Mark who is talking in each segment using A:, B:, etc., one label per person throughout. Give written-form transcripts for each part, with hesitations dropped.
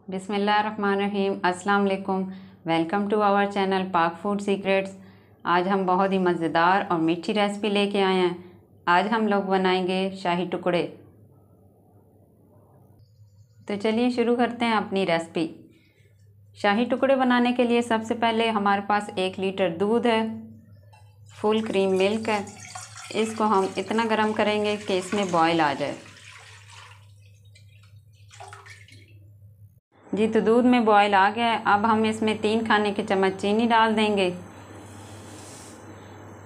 A: बिस्मिल्लाहिर्रहमानिर्रहीम। अस्सलाम वालेकुम। वेलकम टू आवर चैनल पाक फूड सीक्रेट्स। आज हम बहुत ही मज़ेदार और मीठी रेसिपी लेके आए हैं। आज हम लोग बनाएंगे शाही टुकड़े। तो चलिए शुरू करते हैं अपनी रेसिपी। शाही टुकड़े बनाने के लिए सबसे पहले हमारे पास 1 लीटर दूध है, फुल क्रीम मिल्क है। इसको हम इतना गर्म करेंगे कि इसमें बॉयल आ जाए। जी, तो दूध में बॉयल आ गया है। अब हम इसमें 3 खाने के चम्मच चीनी डाल देंगे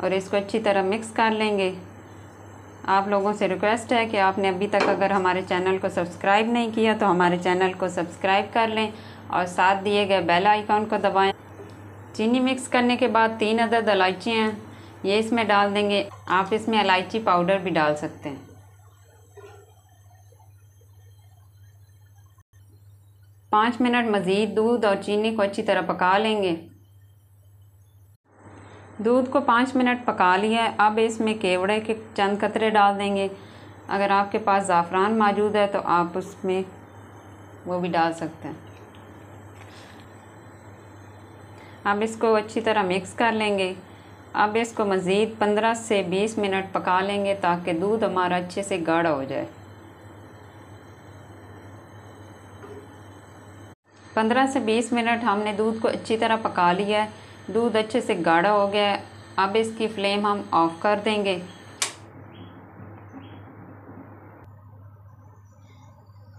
A: और इसको अच्छी तरह मिक्स कर लेंगे। आप लोगों से रिक्वेस्ट है कि आपने अभी तक अगर हमारे चैनल को सब्सक्राइब नहीं किया तो हमारे चैनल को सब्सक्राइब कर लें और साथ दिए गए बेल आइकॉन को दबाएं। चीनी मिक्स करने के बाद 3 अदद इलायची हैं, ये इसमें डाल देंगे। आप इसमें इलायची पाउडर भी डाल सकते हैं। 5 मिनट मज़ीद दूध और चीनी को अच्छी तरह पका लेंगे। दूध को 5 मिनट पका लिया है। अब इसमें केवड़े के चंद कतरे डाल देंगे। अगर आपके पास ज़ाफ़रान मौजूद है तो आप उसमें वो भी डाल सकते हैं। अब इसको अच्छी तरह मिक्स कर लेंगे। अब इसको मज़ीद 15 से 20 मिनट पका लेंगे ताकि दूध हमारा अच्छे से गाढ़ा हो जाए। 15 से 20 मिनट हमने दूध को अच्छी तरह पका लिया है। दूध अच्छे से गाढ़ा हो गया है। अब इसकी फ्लेम हम ऑफ कर देंगे।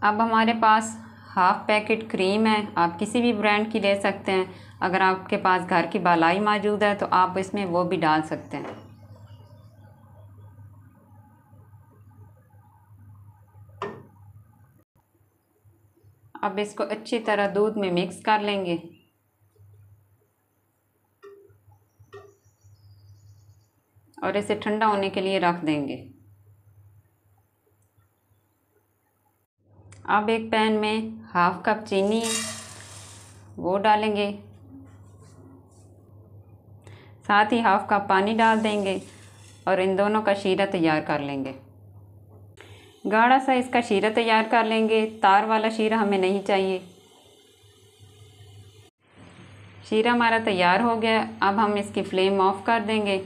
A: अब हमारे पास हाफ़ पैकेट क्रीम है, आप किसी भी ब्रांड की ले सकते हैं। अगर आपके पास घर की बालाई मौजूद है तो आप इसमें वो भी डाल सकते हैं। अब इसको अच्छी तरह दूध में मिक्स कर लेंगे और इसे ठंडा होने के लिए रख देंगे। अब एक पैन में हाफ़ कप चीनी वो डालेंगे, साथ ही हाफ़ कप पानी डाल देंगे और इन दोनों का शीरा तैयार कर लेंगे। गाढ़ा सा इसका शीरा तैयार कर लेंगे, तार वाला शीरा हमें नहीं चाहिए। शीरा हमारा तैयार हो गया। अब हम इसकी फ्लेम ऑफ कर देंगे।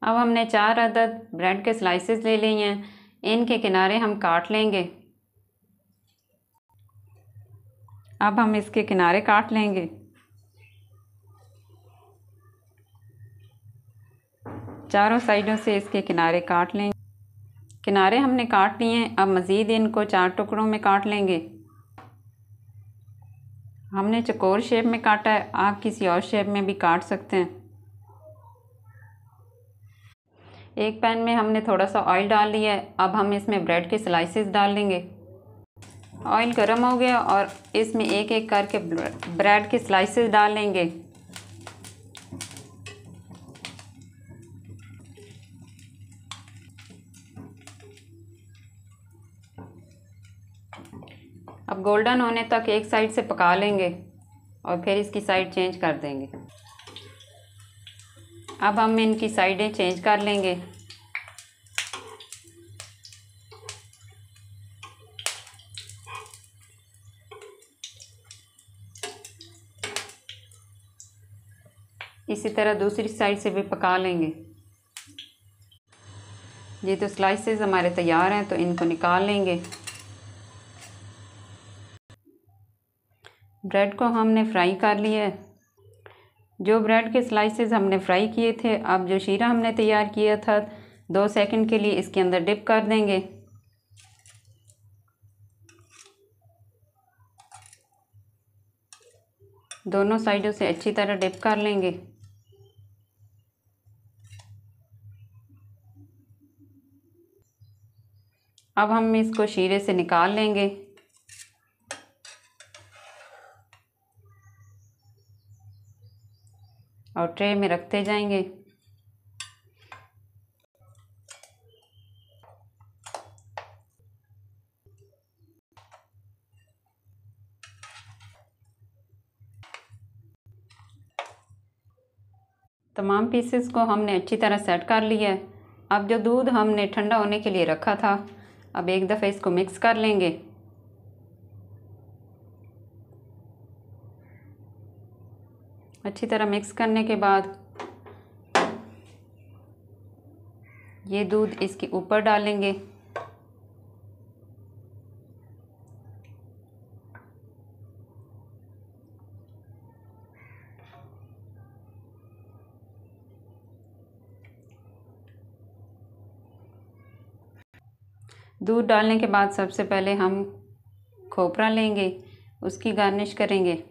A: अब हमने 4 अदद ब्रेड के स्लाइसेस ले लिए हैं, इनके किनारे हम काट लेंगे। अब हम इसके किनारे काट लेंगे। चारों साइडों से इसके किनारे काट लेंगे। किनारे हमने काट लिए हैं। अब मज़ीद इनको 4 टुकड़ों में काट लेंगे। हमने चौकोर शेप में काटा है, आप किसी और शेप में भी काट सकते हैं। एक पैन में हमने थोड़ा सा ऑयल डाल लिया है। अब हम इसमें ब्रेड के स्लाइसेस डाल लेंगे। ऑयल गर्म हो गया और इसमें एक एक करके ब्रेड के स्लाइसेस डाल लेंगे। अब गोल्डन होने तक एक साइड से पका लेंगे और फिर इसकी साइड चेंज कर देंगे। अब हम इनकी साइडें चेंज कर लेंगे। इसी तरह दूसरी साइड से भी पका लेंगे। ये तो स्लाइसेस हमारे तैयार हैं, तो इनको निकाल लेंगे। ब्रेड को हमने फ्राई कर लिया है। जो ब्रेड के स्लाइसेस हमने फ्राई किए थे, अब जो शीरा हमने तैयार किया था 2 सेकंड के लिए इसके अंदर डिप कर देंगे। दोनों साइडों से अच्छी तरह डिप कर लेंगे। अब हम इसको शीरे से निकाल लेंगे और ट्रे में रखते जाएंगे। तमाम पीसेस को हमने अच्छी तरह सेट कर लिया है। अब जो दूध हमने ठंडा होने के लिए रखा था, अब एक दफ़े इसको मिक्स कर लेंगे। अच्छी तरह मिक्स करने के बाद ये दूध इसके ऊपर डालेंगे। दूध डालने के बाद सबसे पहले हम खोपरा लेंगे, उसकी गार्निश करेंगे।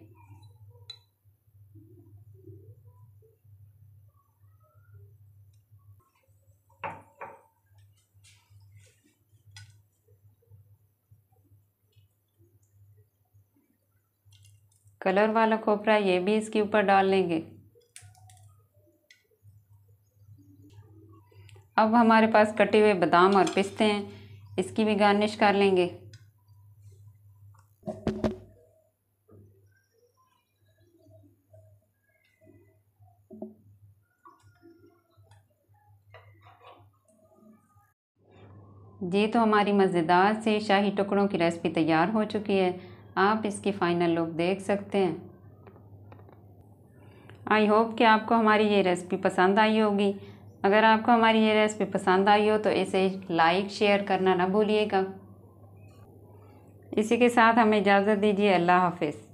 A: कलर वाला खोपरा ये भी इसके ऊपर डाल लेंगे। अब हमारे पास कटे हुए बादाम और पिस्ते हैं, इसकी भी गार्निश कर लेंगे। ये तो हमारी मज़ेदार से शाही टुकड़ों की रेसिपी तैयार हो चुकी है। आप इसकी फ़ाइनल लुक देख सकते हैं। आई होप कि आपको हमारी ये रेसिपी पसंद आई होगी। अगर आपको हमारी ये रेसिपी पसंद आई हो तो इसे लाइक शेयर करना ना भूलिएगा। इसी के साथ हमें इजाज़त दीजिए। अल्लाह हाफ़िज़।